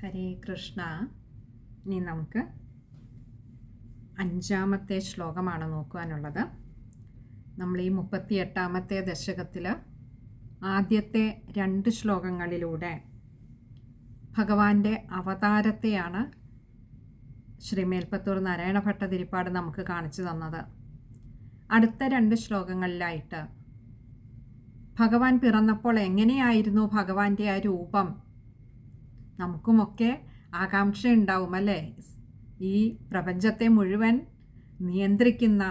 ഹരേ കൃഷ്ണ. ഇനി നമുക്ക് 5-ാമത്തെ ശ്ലോകമാണ് നോക്കുവാനുള്ളത്. നമ്മൾ ഈ 38-ാമത്തെ ദശകത്തിൽ ആദ്യത്തെ 2 ശ്ലോകങ്ങളിലൂടെ ഭഗവാന്റെ അവതാരത്തെയാണ് ശ്രീ മേൽപ്പത്തൂർ നാരായണ ഭട്ടതിരിപ്പാട് നമുക്ക് കാണിച്ചു തന്നത്. അടുത്ത 2 ശ്ലോകങ്ങളിലായിട്ട് ഭഗവാൻ പിറന്നപ്പോൾ എങ്ങനെയായിരുന്നു ഭഗവാന്റെ ആ രൂപം, നമുക്കുമൊക്കെ ആകാംക്ഷയുണ്ടാവും അല്ലേ? ഈ പ്രപഞ്ചത്തെ മുഴുവൻ നിയന്ത്രിക്കുന്ന,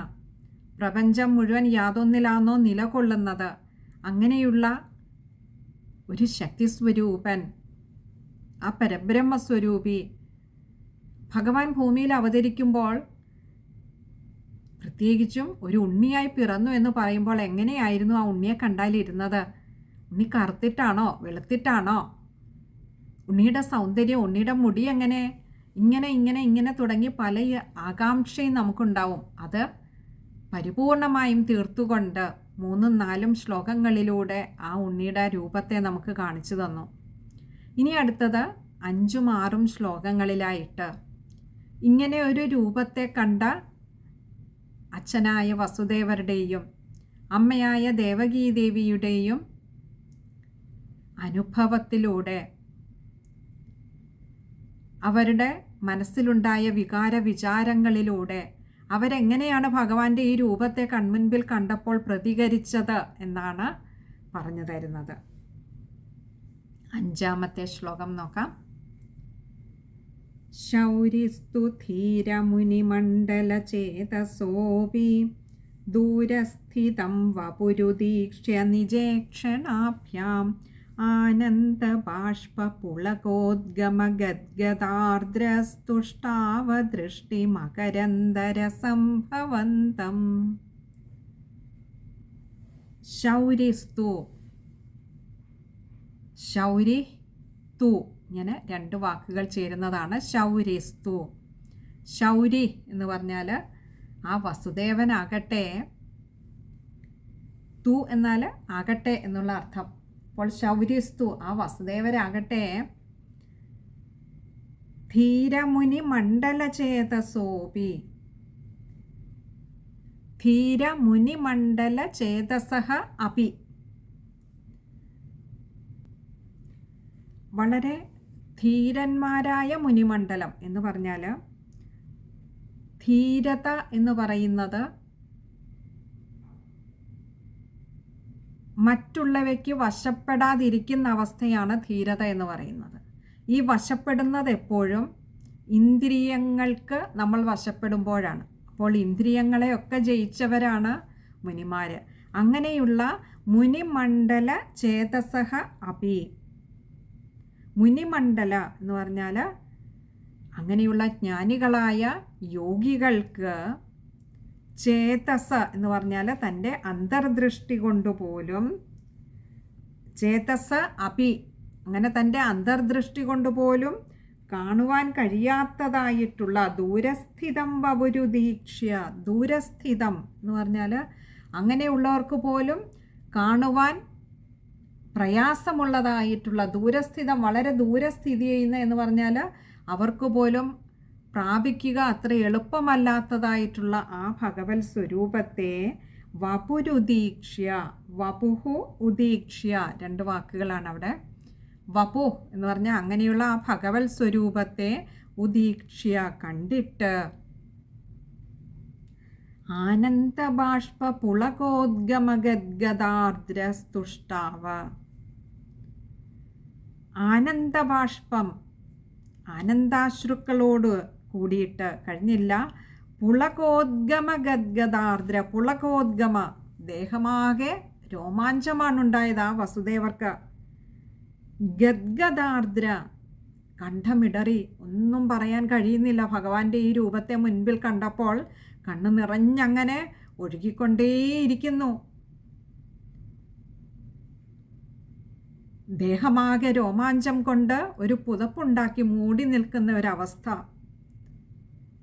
പ്രപഞ്ചം മുഴുവൻ യാതൊന്നിലാണോ നിലകൊള്ളുന്നത്, അങ്ങനെയുള്ള ഒരു ശക്തിസ്വരൂപൻ, ആ പരബ്രഹ്മസ്വരൂപി ഭഗവാൻ ഭൂമിയിൽ അവതരിക്കുമ്പോൾ, പ്രത്യേകിച്ചും ഒരു ഉണ്ണിയായി പിറന്നു എന്ന് പറയുമ്പോൾ എങ്ങനെയായിരുന്നു ആ ഉണ്ണിയെ കണ്ടാലിരുന്നത്? ഉണ്ണി കറുത്തിട്ടാണോ വെളുത്തിട്ടാണോ? ഉണ്ണിയുടെ സൗന്ദര്യം, ഉണ്ണിയുടെ മുടി എങ്ങനെ, ഇങ്ങനെ തുടങ്ങി പല ആകാംക്ഷയും നമുക്കുണ്ടാവും. അത് പരിപൂർണമായും തീർത്തുകൊണ്ട് 3-4 ശ്ലോകങ്ങളിലൂടെ ആ ഉണ്ണിയുടെ രൂപത്തെ നമുക്ക് കാണിച്ചു തന്നു. ഇനി അടുത്തത് 5-6 ശ്ലോകങ്ങളിലായിട്ട് ഇങ്ങനെ ഒരു രൂപത്തെ കണ്ട അച്ഛനായ വസുദേവരുടെയും അമ്മയായ ദേവകീദേവിയുടെയും അനുഭവത്തിലൂടെ അവരുടെ മനസ്സിലുണ്ടായ വിചാരങ്ങളിലൂടെ അവരെങ്ങനെയാണ് ഭഗവാന്റെ ഈ രൂപത്തെ കൺമുൻപിൽ കണ്ടപ്പോൾ പ്രതികരിച്ചത് എന്നാണ് പറഞ്ഞു തരുന്നത്. 5-ാമത്തെ ശ്ലോകം നോക്കാം. ശൗരിസ്തു ധീരമുനിമണ്ഡലചേതസോപി ദൂരസ്ഥിതം വപുരുദീക്ഷ്യ നിജേക്ഷണാഭ്യാം ആനന്ദബാഷ്പപുളകോദ്ഗമഗദ്ഗദാർദ്രസ്തുഷ്ടാവദൃഷ്ടിമകരന്തരസംഭവന്തം. ശൗരിസ്തു, ശൗരി തു, ഇങ്ങനെ 2 വാക്കുകൾ ചേരുന്നതാണ് ശൗരിസ്തു. ശൗരി എന്ന് പറഞ്ഞാൽ ആ വസുദേവനാകട്ടെ, തു എന്നാൽ ആകട്ടെ എന്നുള്ള അർത്ഥം. അപ്പോൾ ശൗരിസ്തു, ആ വസുദേവരാകട്ടെ, ധീരമുനി മണ്ഡലചേതസോപി, ധീരമുനി മണ്ഡലചേതസഃ അപി, വളരെ ധീരന്മാരായ മുനിമണ്ഡലം എന്ന് പറഞ്ഞാൽ, ധീരത എന്ന് പറയുന്നത് മറ്റുള്ളവയ്ക്ക് വശപ്പെടാതിരിക്കുന്ന അവസ്ഥയാണ് ധീരത എന്ന് പറയുന്നത്. ഈ വശപ്പെടുന്നത് എപ്പോഴും ഇന്ദ്രിയങ്ങൾക്ക് നമ്മൾ വശപ്പെടുമ്പോഴാണ്. അപ്പോൾ ഇന്ദ്രിയങ്ങളെയൊക്കെ ജയിച്ചവരാണ് മുനിമാർ. അങ്ങനെയുള്ള മുനിമണ്ഡല ചേതസഃ അപി, മുനിമണ്ഡല എന്ന് പറഞ്ഞാൽ അങ്ങനെയുള്ള ജ്ഞാനികളായ യോഗികൾക്ക്, ചേതസ് എന്ന് പറഞ്ഞാൽ തൻ്റെ അന്തർദൃഷ്ടി കൊണ്ടുപോലും, ചേതസ് അപി അങ്ങനെ തൻ്റെ അന്തർദൃഷ്ടി കൊണ്ടുപോലും കാണുവാൻ കഴിയാത്തതായിട്ടുള്ള ദൂരസ്ഥിതം വപുരുദീക്ഷ്യ, ദൂരസ്ഥിതം എന്ന് പറഞ്ഞാൽ അങ്ങനെയുള്ളവർക്ക് പോലും കാണുവാൻ പ്രയാസമുള്ളതായിട്ടുള്ള, ദൂരസ്ഥിതം വളരെ ദൂരെ സ്ഥിതി ചെയ്യുന്ന എന്ന് പറഞ്ഞാൽ അവർക്ക് പോലും പ്രാപിക്കുക അത്ര എളുപ്പമല്ലാത്തതായിട്ടുള്ള ആ ഭഗവത് സ്വരൂപത്തെ വപുരുദീക്ഷ്യ, വപുഹു ഉദീക്ഷ്യ, 2 വാക്കുകളാണ് അവിടെ. വപു എന്ന് പറഞ്ഞാൽ അങ്ങനെയുള്ള ആ ഭഗവത് സ്വരൂപത്തെ ഉദീക്ഷ്യ കണ്ടിട്ട്, ആനന്ദബാഷ്പ പുളകോദ്ഗമഗദ്ഗദാർദ്രസ്തുഷ്ടാവ, ആനന്ദബാഷ്പം, ആനന്ദാശ്രുക്കളോട് കൂടിയിട്ട് കഴിഞ്ഞില്ല, പുളകോദ്ഗമഗദ്ഗദാർദ്ര, പുളകോദ്ഗമ, ദേഹമാകെ രോമാഞ്ചമാണുണ്ടായത് ആ വസുദേവർക്ക്. ഗദ്ഗദാർദ്ര, കണ്ഠമിടറി, ഒന്നും പറയാൻ കഴിയുന്നില്ല. ഭഗവാന്റെ ഈ രൂപത്തെ മുൻപിൽ കണ്ടപ്പോൾ കണ്ണ് നിറഞ്ഞങ്ങനെ ഒഴുകിക്കൊണ്ടേയിരിക്കുന്നു. ദേഹമാകെ രോമാഞ്ചം കൊണ്ട് ഒരു പുതപ്പുണ്ടാക്കി മൂടി നിൽക്കുന്ന ഒരവസ്ഥ.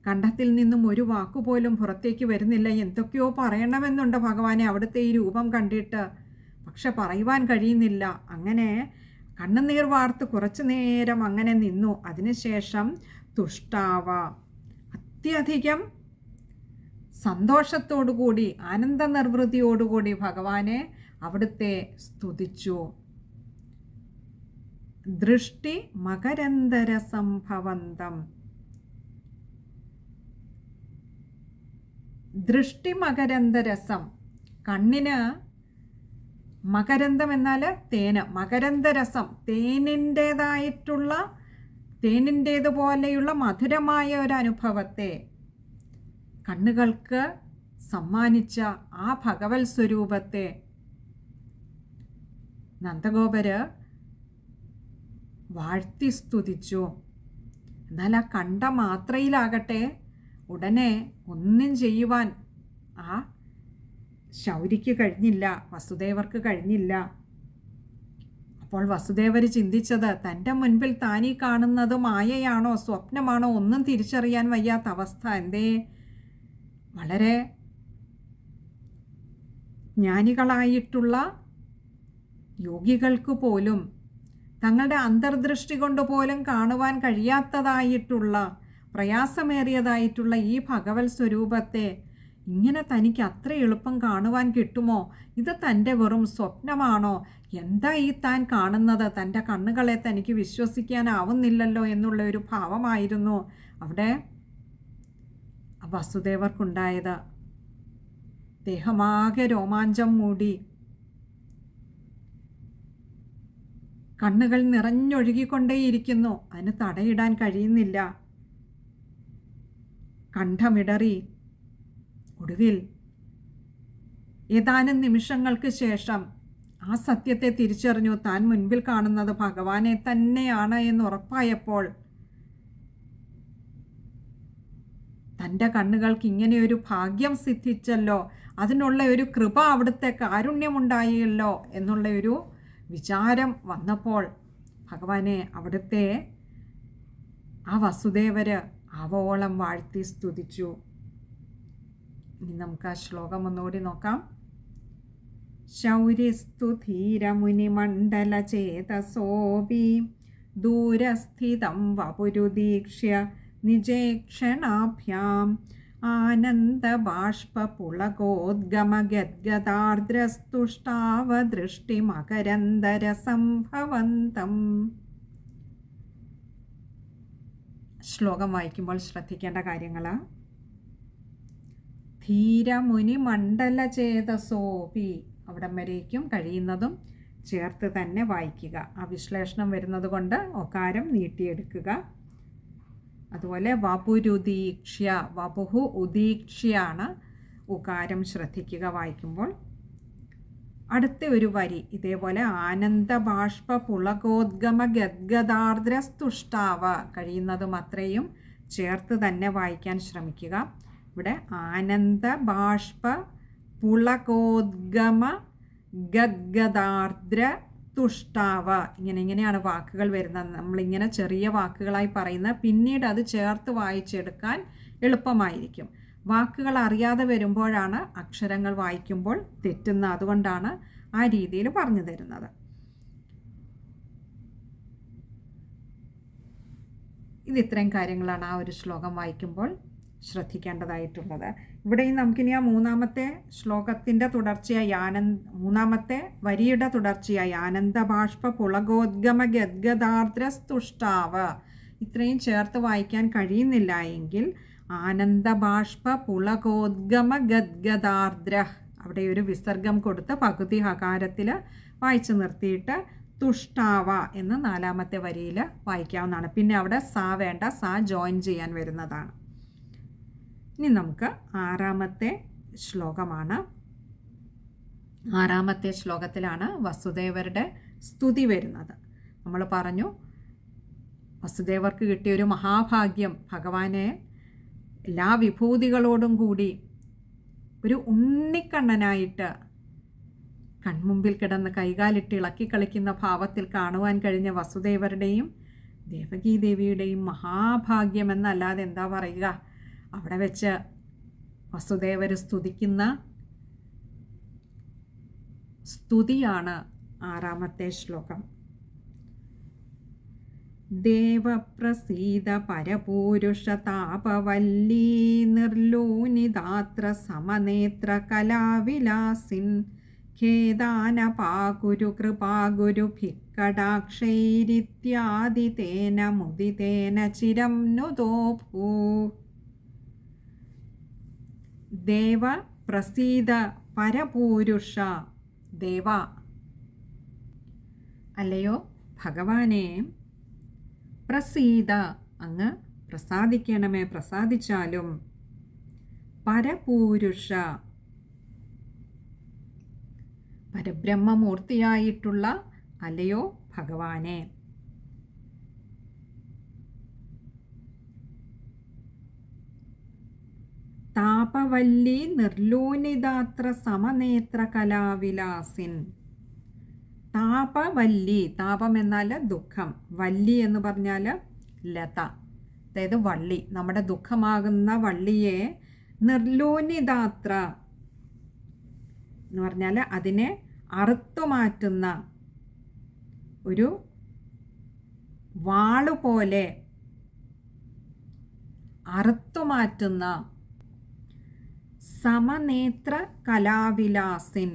കണ്ഠത്തിൽ നിന്നും ഒരു വാക്കുപോലും പുറത്തേക്ക് വരുന്നില്ല. എന്തൊക്കെയോ പറയണമെന്നുണ്ട് ഭഗവാനെ അവിടുത്തെ ഈ രൂപം കണ്ടിട്ട്, പക്ഷെ പറയുവാൻ കഴിയുന്നില്ല. അങ്ങനെ കണ്ണുനീർ വാർത്ത് കുറച്ചു നേരം അങ്ങനെ നിന്നു. അതിനുശേഷം തുഷ്ടാവ, അത്യധികം സന്തോഷത്തോടുകൂടി ആനന്ദ നിർവൃതിയോടുകൂടി ഭഗവാനെ അവിടുത്തെ സ്തുതിച്ചു. ദൃഷ്ടി മകരന്തര സംഭവന്തം. ദൃഷ്ടി മകരന്തരസം, കണ്ണിന് മകരന്തം എന്നാൽ തേന്, മകരന്തരസം തേനിൻ്റേതുപോലെയുള്ള മധുരമായ ഒരു അനുഭവത്തെ കണ്ണുകൾക്ക് സമ്മാനിച്ച ആ ഭഗവത് സ്വരൂപത്തെ നന്ദഗോപര് വാഴ്ത്തി സ്തുതിച്ചു. എന്നാൽ ആ കണ്ട മാത്രയിലാകട്ടെ ഉടനെ ഒന്നും ചെയ്യുവാൻ ആ ശൗരിക്ക് കഴിഞ്ഞില്ല, വസുദേവർക്ക് കഴിഞ്ഞില്ല. അപ്പോൾ വസുദേവർ ചിന്തിച്ചത്, തൻ്റെ മുൻപിൽ താനീ കാണുന്നത് മായയാണോ സ്വപ്നമാണോ ഒന്നും തിരിച്ചറിയാൻ വയ്യാത്ത അവസ്ഥ. എന്തേ, വളരെ ജ്ഞാനികളായിട്ടുള്ള യോഗികൾക്ക് പോലും തങ്ങളുടെ അന്തർദൃഷ്ടി കൊണ്ട് പോലും കാണുവാൻ കഴിയാത്തതായിട്ടുള്ള പ്രയാസമേറിയതായിട്ടുള്ള ഈ ഭഗവത് സ്വരൂപത്തെ ഇങ്ങനെ തനിക്ക് അത്ര എളുപ്പം കാണുവാൻ കിട്ടുമോ? ഇത് തൻ്റെ വെറും സ്വപ്നമാണോ? എന്താ ഈ താൻ കാണുന്നത്? തൻ്റെ കണ്ണുകളെ തനിക്ക് വിശ്വസിക്കാനാവുന്നില്ലല്ലോ എന്നുള്ള ഒരു ഭാവമായിരുന്നു അവിടെ വസുദേവർക്കുണ്ടായത്. ദേഹമാകെ രോമാഞ്ചം മൂടി, കണ്ണുകൾ നിറഞ്ഞൊഴുകിക്കൊണ്ടേയിരിക്കുന്നു. അതിന് തടയിടാൻ കഴിയുന്നില്ല. കണ്ഠമിടറി. ഒടുവിൽ ഏതാനും നിമിഷങ്ങൾക്ക് ശേഷം ആ സത്യത്തെ തിരിച്ചറിഞ്ഞു. താൻ മുൻപിൽ കാണുന്നത് ഭഗവാനെ തന്നെയാണ് എന്ന് ഉറപ്പായപ്പോൾ തൻ്റെ കണ്ണുകൾക്ക് ഇങ്ങനെയൊരു ഭാഗ്യം സിദ്ധിച്ചല്ലോ, അതിനുള്ള ഒരു കൃപ, അവിടുത്തെ കാരുണ്യമുണ്ടായല്ലോ എന്നുള്ള ഒരു വിചാരം വന്നപ്പോൾ ഭഗവാനെ അവിടുത്തെ ആ വസുദേവര് ആവോളം വാഴ്ത്തി സ്തുതിച്ചു. ഇനി നമുക്ക് ആ ശ്ലോകം ഒന്നുകൂടി നോക്കാം. ശൗര്യസ്തു ധീരമുനിമണ്ഡല ചേതസോപി ദൂരസ്ഥിതം വപുരുദീക്ഷ്യ നിജേക്ഷണാഭ്യാം ആനന്ദബാഷ്പുളകോദ്ഗമഗദ്ഗദാർദ്രസ്തുഷ്ടാവദൃഷ്ടിമകരന്തരസംഭവന്തം. ശ്ലോകം വായിക്കുമ്പോൾ ശ്രദ്ധിക്കേണ്ട കാര്യങ്ങൾ: ധീരമുനി മണ്ഡല ചേതസോപി, അവിടം വരേക്കും കഴിയുന്നതും ചേർത്ത് തന്നെ വായിക്കുക. ആ വിശ്ലേഷണം വരുന്നത് കൊണ്ട് ഒകാരം നീട്ടിയെടുക്കുക. അതുപോലെ വപുരുദീക്ഷ്യ, വപുഹു ഉദീക്ഷ്യാണ് ഉകാരം, ശ്രദ്ധിക്കുക വായിക്കുമ്പോൾ. അടുത്ത ഒരു വരി ഇതേപോലെ ആനന്ദബാഷ്പ പുളകോദ്ഗമ ഗദ്ഗദാർദ്രസ്തുഷ്ടാവ, കഴിയുന്നതും അത്രയും ചേർത്ത് തന്നെ വായിക്കാൻ ശ്രമിക്കുക. ഇവിടെ ആനന്ദബാഷ്പ പുളകോദ്ഗമ ഗദ്ഗദാർദ്ര തുഷ്ടാവ, ഇങ്ങനെയാണ് വാക്കുകൾ വരുന്നത്. നമ്മളിങ്ങനെ ചെറിയ വാക്കുകളായി പറയുന്നത്, പിന്നീട് അത് ചേർത്ത് വായിച്ചെടുക്കാൻ എളുപ്പമായിരിക്കും. വാക്കുകൾ അറിയാതെ വരുമ്പോഴാണ് അക്ഷരങ്ങൾ വായിക്കുമ്പോൾ തെറ്റുന്നത്. അതുകൊണ്ടാണ് ആ രീതിയിൽ പറഞ്ഞു തരുന്നത്. ഇത്രയും കാര്യങ്ങളാണ് ആ ഒരു ശ്ലോകം വായിക്കുമ്പോൾ ശ്രദ്ധിക്കേണ്ടതായിട്ടുള്ളത്. ഇവിടെയും നമുക്കിനി ആ മൂന്നാമത്തെ ശ്ലോകത്തിൻ്റെ തുടർച്ചയായി മൂന്നാമത്തെ വരിയുടെ തുടർച്ചയായി ആനന്ദബാഷ്പ പുളകോദ്ഗമ ഗദ്ഗദാർദ്രസ്തുഷ്ടാവ് ഇത്രയും ചേർത്ത് വായിക്കാൻ കഴിയുന്നില്ല എങ്കിൽ ആനന്ദബാഷ്പ പുളകോദ്ഗമ ഗദ്ഗദാർദ്ര, അവിടെ ഒരു വിസർഗം കൊടുത്ത് പകുതി ഹകാരത്തിൽ വായിച്ചു നിർത്തിയിട്ട് തുഷ്ടാവ എന്ന് നാലാമത്തെ വരിയിൽ വായിക്കാവുന്നതാണ്. പിന്നെ അവിടെ സാ വേണ്ട, സാ ജോയിൻ ചെയ്യാൻ വരുന്നതാണ്. ഇനി നമുക്ക് ആറാമത്തെ ശ്ലോകമാണ്. ആറാമത്തെ ശ്ലോകത്തിലാണ് വസുദേവരുടെ സ്തുതി വരുന്നത്. നമ്മൾ പറഞ്ഞു വസുദേവർക്ക് കിട്ടിയൊരു മഹാഭാഗ്യം, ഭഗവാനെ എല്ലാ വിഭൂതികളോടും കൂടി ഒരു ഉണ്ണിക്കണ്ണനായിട്ട് കൺമുമ്പിൽ കിടന്ന് കൈകാലിട്ട് ഇളക്കി കളിക്കുന്ന ഭാവത്തിൽ കാണുവാൻ കഴിഞ്ഞ വസുദേവരുടെയും ദേവകീദേവിയുടെയും മഹാഭാഗ്യമെന്നല്ലാതെ എന്താ പറയുക. അവിടെ വെച്ച് വസുദേവർ സ്തുതിക്കുന്ന സ്തുതിയാണ് ആറാമത്തെ ശ്ലോകം. ദേവപ്രസീദ പരപൂരുഷ താപവല്ലീ നിർലോനിതാത്ര സമനേത്ര കലാവിലാസിൻ ഖേദാനപാകുരു കൃപാഗുരു ഭിക്കടാക്ഷൈരിത്യാദി തേന മുദിതേന ചിരം നുതോ ഭൂ. ദേവ പ്രസീദ പരപൂരുഷ, ദേവ അല്ലയോ ഭഗവാനെ, പ്രസീദ അങ്ങ് പ്രസാദിക്കണമേ, പ്രസാദിച്ചാലും. പരപൂരുഷ പരബ്രഹ്മമൂർത്തിയായിട്ടുള്ള അല്ലയോ ഭഗവാനെ. താപവല്ലി നിർലോനിതാത്ര സമനേത്ര കലാവിലാസിൻ. താപവല്ലി, താപം എന്നാൽ ദുഃഖം, വല്ലി എന്ന് പറഞ്ഞാൽ ലത, അതായത് വള്ളി, നമ്മുടെ ദുഃഖമാകുന്ന വള്ളിയെ നിർലോനിതാത്ര എന്ന് പറഞ്ഞാൽ അതിനെ അറുത്തുമാറ്റുന്ന ഒരു വാളുപോലെ അറുത്തുമാറ്റുന്ന സമനേത്ര കലാവിലാസിൻ.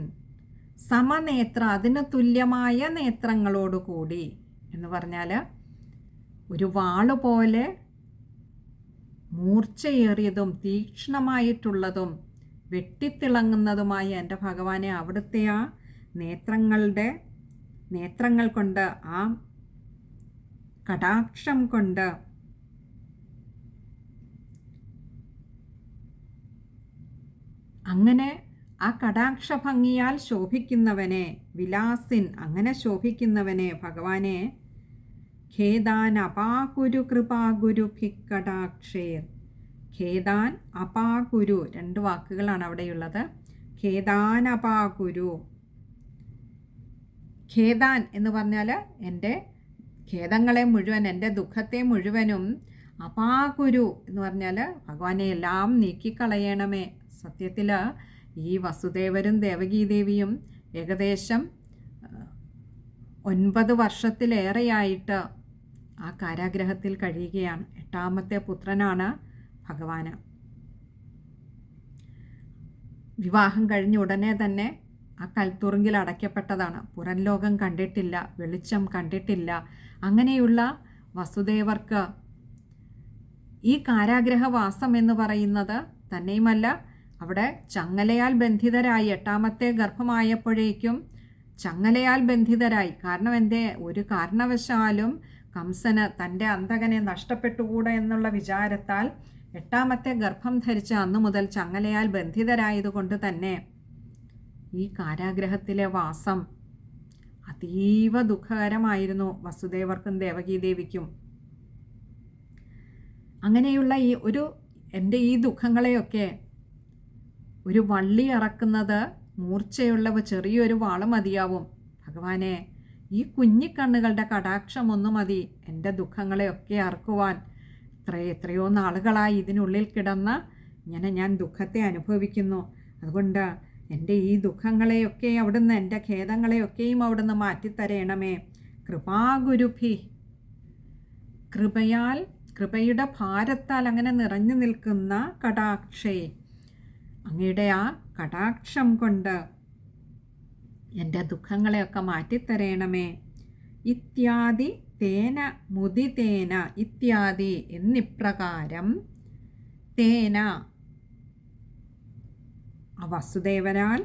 സമനേത്ര, അതിന് തുല്യമായ നേത്രങ്ങളോടുകൂടി എന്ന് പറഞ്ഞാൽ ഒരു വാളുപോലെ മൂർച്ചയേറിയതും തീക്ഷ്ണമായിട്ടുള്ളതും വെട്ടിത്തിളങ്ങുന്നതുമായ എൻ്റെ ഭഗവാനെ, അവിടുത്തെ ആ നേത്രങ്ങൾ കൊണ്ട്, ആ കടാക്ഷം കൊണ്ട് അങ്ങനെ ആ കടാക്ഷ ഭംഗിയാൽ ശോഭിക്കുന്നവനെ, വിലാസിൻ അങ്ങനെ ശോഭിക്കുന്നവനെ ഭഗവാനെ, ഖേദാൻ അപാകുരു കൃപാഗുരു ഭിക്കടാക്ഷേർ. ഖേദാൻ അപാകുരു, രണ്ട് വാക്കുകളാണ് അവിടെയുള്ളത്. ഖേദാൻ അപാകുരു, ഖേദാൻ എന്ന് പറഞ്ഞാൽ എൻ്റെ ഖേദങ്ങളെ മുഴുവൻ, എൻ്റെ ദുഃഖത്തെ മുഴുവനും, അപാകുരു എന്ന് പറഞ്ഞാൽ ഭഗവാനെ എല്ലാം നീക്കിക്കളയണമേ. സത്യത്തിൽ ഈ വസുദേവരും ദേവകീദേവിയും ഏകദേശം 9 വർഷത്തിലേറെയായിട്ട് ആ കാരാഗ്രഹത്തിൽ കഴിയുകയാണ്. 8ാമത്തെ പുത്രനാണ് ഭഗവാന്. വിവാഹം കഴിഞ്ഞ ഉടനെ തന്നെ ആ കൽത്തുറുങ്കിൽ അടയ്ക്കപ്പെട്ടതാണ്. പുറം ലോകം കണ്ടിട്ടില്ല, വെളിച്ചം കണ്ടിട്ടില്ല. അങ്ങനെയുള്ള വസുദേവർക്ക് ഈ കാരാഗ്രഹവാസം എന്ന് പറയുന്നത് തന്നെയുമല്ല, അവിടെ ചങ്ങലയാൽ ബന്ധിതരായി, 8ാമത്തെ ഗർഭമായപ്പോഴേക്കും ചങ്ങലയാൽ ബന്ധിതരായി. കാരണം എൻ്റെ ഒരു കാരണവശാലും കംസന് തൻ്റെ അന്തകനെ നഷ്ടപ്പെട്ടുകൂടെ എന്നുള്ള വിചാരത്താൽ 8ാമത്തെ ഗർഭം ധരിച്ച അന്നു മുതൽ ചങ്ങലയാൽ ബന്ധിതരായതുകൊണ്ട് തന്നെ ഈ കാരാഗ്രഹത്തിലെ വാസം അതീവ ദുഃഖകരമായിരുന്നു വസുദേവർക്കും ദേവകീദേവിക്കും. അങ്ങനെയുള്ള എൻ്റെ ഈ ദുഃഖങ്ങളെയൊക്കെ ഒരു വള്ളി ഇറക്കുന്നത് മൂർച്ചയുള്ള ചെറിയൊരു വാള് മതിയാവും. ഭഗവാനെ, ഈ കുഞ്ഞിക്കണ്ണുകളുടെ കടാക്ഷം ഒന്നു മതി എൻ്റെ ദുഃഖങ്ങളെയൊക്കെ അറക്കുവാൻ. എത്രയോ നാളുകളായി ഇതിനുള്ളിൽ കിടന്ന് ഇങ്ങനെ ഞാൻ ദുഃഖത്തെ അനുഭവിക്കുന്നു. അതുകൊണ്ട് എൻ്റെ ഈ ദുഃഖങ്ങളെയൊക്കെ അവിടുന്ന്, എൻ്റെ ഖേദങ്ങളെയൊക്കെയും അവിടുന്ന് മാറ്റിത്തരയണമേ. കൃപാഗുരുഭി, കൃപയുടെ ഭാരത്താൽ അങ്ങനെ നിറഞ്ഞു നിൽക്കുന്ന കടാക്ഷേ, അങ്ങയുടെ ആ കടാക്ഷം കൊണ്ട് എൻ്റെ ദുഃഖങ്ങളെയൊക്കെ മാറ്റിത്തരയണമേ. ഇത്യാദി തേന മുദിതേന, ഇത്യാദി എന്നിപ്രകാരം, തേന വസുദേവനാൽ,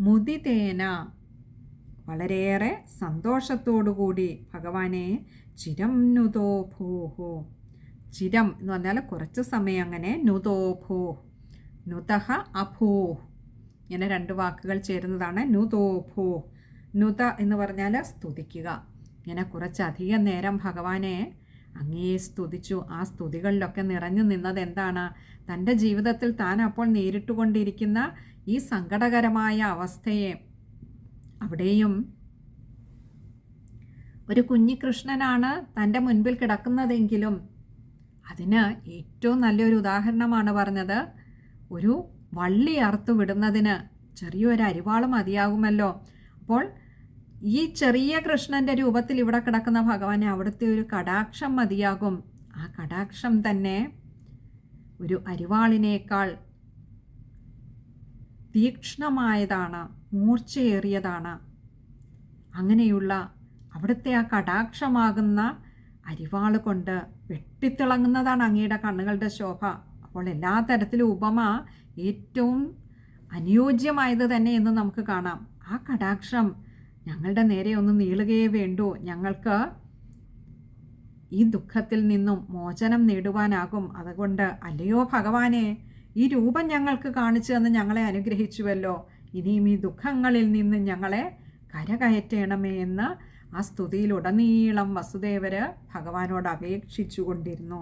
മുദിതേന വളരെയേറെ സന്തോഷത്തോടുകൂടി ഭഗവാനെ, ചിരം നുതോ ഭൂഹു, ചിരം എന്ന് പറഞ്ഞാൽ കുറച്ച് സമയം, അങ്ങനെ നുതോ ഭൂ, നുതഹ അഭൂ, ഇങ്ങനെ 2 വാക്കുകൾ ചേരുന്നതാണ് നുതോ ഭൂ. നുത എന്ന് പറഞ്ഞാൽ സ്തുതിക്കുക. ഇങ്ങനെ കുറച്ചധികം നേരം ഭഗവാനെ അങ്ങേ സ്തുതിച്ചു. ആ സ്തുതികളിലൊക്കെ നിറഞ്ഞു നിന്നത് എന്താണ്? തൻ്റെ ജീവിതത്തിൽ താൻ അപ്പോൾ നേരിട്ടുകൊണ്ടിരിക്കുന്ന ഈ സങ്കടകരമായ അവസ്ഥയെ. അവിടെയും ഒരു കുഞ്ഞികൃഷ്ണനാണ് തൻ്റെ മുൻപിൽ കിടക്കുന്നതെങ്കിലും അതിന് ഏറ്റവും നല്ലൊരു ഉദാഹരണമാണ് പറഞ്ഞത്. ഒരു വള്ളി അറുത്തു വിടുന്നതിന് ചെറിയൊരു അരിവാൾ മതിയാകുമല്ലോ. അപ്പോൾ ഈ ചെറിയ കൃഷ്ണൻ്റെ രൂപത്തിൽ ഇവിടെ കിടക്കുന്ന ഭഗവാനെ അവിടുത്തെ ഒരു കടാക്ഷം മതിയാകും. ആ കടാക്ഷം തന്നെ ഒരു അരിവാളിനേക്കാൾ തീക്ഷ്ണമായതാണ്, മൂർച്ചയേറിയതാണ്. അങ്ങനെയുള്ള അവിടുത്തെ ആ കടാക്ഷമാകുന്ന അരിവാൾ കൊണ്ട് വെട്ടിത്തിളങ്ങുന്നതാണ് അങ്ങയുടെ കണ്ണുകളുടെ ശോഭ. അപ്പോൾ എല്ലാ തരത്തിലും ഉപമ ഏറ്റവും അനുയോജ്യമായത് തന്നെ എന്ന് നമുക്ക് കാണാം. ആ കടാക്ഷം ഞങ്ങളുടെ നേരെ ഒന്ന് നീളുകയേ വേണ്ടൂ. ഞങ്ങൾക്ക് ഈ ദുഃഖത്തിൽ നിന്നും മോചനം നേടുവാനാകും. അതുകൊണ്ട് അല്ലയോ ഭഗവാനെ, ഈ രൂപം ഞങ്ങൾക്ക് കാണിച്ചു തന്ന് ഞങ്ങളെ അനുഗ്രഹിച്ചുവല്ലോ, ഇനിയും ഈ ദുഃഖങ്ങളിൽ നിന്ന് ഞങ്ങളെ കരകയറ്റണമേ എന്ന് ആ സ്തുതിയിലുടനീളം വസുദേവര് ഭഗവാനോട് അപേക്ഷിച്ചു കൊണ്ടിരുന്നു.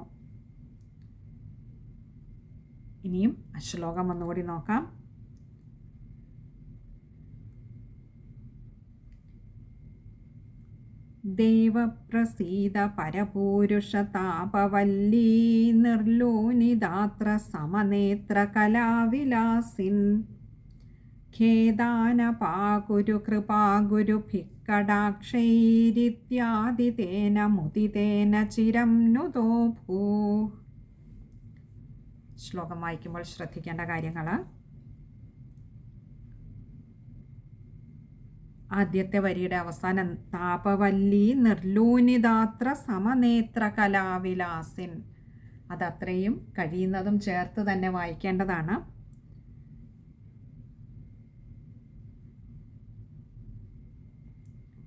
ഇനിയും ആ ശ്ലോകം ഒന്നുകൂടി നോക്കാം. ദേവപ്രസീദ പരപൂരുഷ താപവല്ലീ നിർലോനിദാത്ര സമനേത്ര കലാവിലാസിൻ ഖേദാനപാകുരു കൃപാഗുരു ഭിക്കടാക്ഷൈരിത്യാദിതേന മുദിതേന ചിരം നുതോ ഭൂ. ശ്ലോകം വായിക്കുമ്പോൾ ശ്രദ്ധിക്കേണ്ട കാര്യങ്ങൾ: ആദ്യത്തെ വരിയുടെ അവസാനം താപവല്ലി നിർലൂനിദാത്ര സമനേത്ര കലാവിലാസിൻ, അതത്രയും കഴിയുന്നതും ചേർത്ത് തന്നെ വായിക്കേണ്ടതാണ്.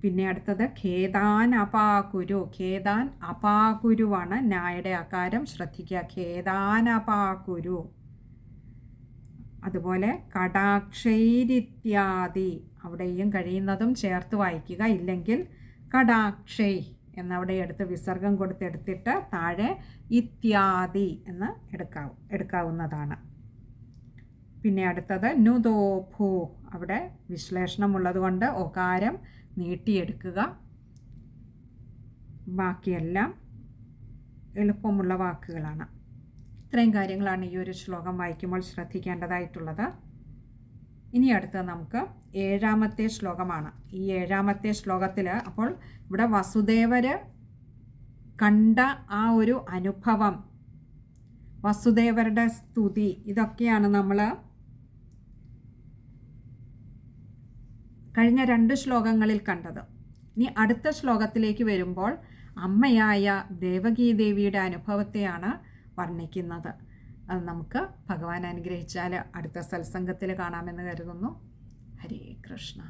പിന്നെ അടുത്തത് ഖേദാൻ അപാകുരു. ഖേദാൻ അപാകുരുവാണ് നായുടെ ആകാരം, ശ്രദ്ധിക്കുക. ഖേദാൻ അപാകുരു. അതുപോലെ കടാക്ഷൈരിത്യാദി, അവിടെയും കഴിയുന്നതും ചേർത്ത് വായിക്കുക. ഇല്ലെങ്കിൽ കടാക്ഷൈ എന്നവിടെ എടുത്ത് വിസർഗം കൊടുത്തെടുത്തിട്ട് താഴെ ഇത്യാദി എന്ന് എടുക്കാവുന്നതാണ്. പിന്നെ അടുത്തത് നുദോഭൂ, അവിടെ വിശ്ലേഷണമുള്ളത് കൊണ്ട് ഒകാരം നീട്ടിയെടുക്കുക. ബാക്കിയെല്ലാം എളുപ്പമുള്ള വാക്കുകളാണ്. ഇത്രയും കാര്യങ്ങളാണ് ഈ ഒരു ശ്ലോകം വായിക്കുമ്പോൾ ശ്രദ്ധിക്കേണ്ടതായിട്ടുള്ളത്. ഇനി അടുത്തത് നമുക്ക് 7ാമത്തെ ശ്ലോകമാണ്. ഈ 7ാമത്തെ ശ്ലോകത്തിൽ അപ്പോൾ ഇവിടെ വസുദേവര് കണ്ട ആ ഒരു അനുഭവം, വസുദേവരുടെ സ്തുതി, ഇതൊക്കെയാണ് നമ്മൾ കഴിഞ്ഞ 2 ശ്ലോകങ്ങളിൽ കണ്ടത്. ഇനി അടുത്ത ശ്ലോകത്തിലേക്ക് വരുമ്പോൾ അമ്മയായ ദേവകീദേവിയുടെ അനുഭവത്തെയാണ് വർണ്ണിക്കുന്നത്. അത് നമുക്ക് ഭഗവാൻ അനുഗ്രഹിച്ചാൽ അടുത്ത സത്സംഗത്തിൽ കാണാമെന്ന് കരുതുന്നു. ഹരേ കൃഷ്ണ.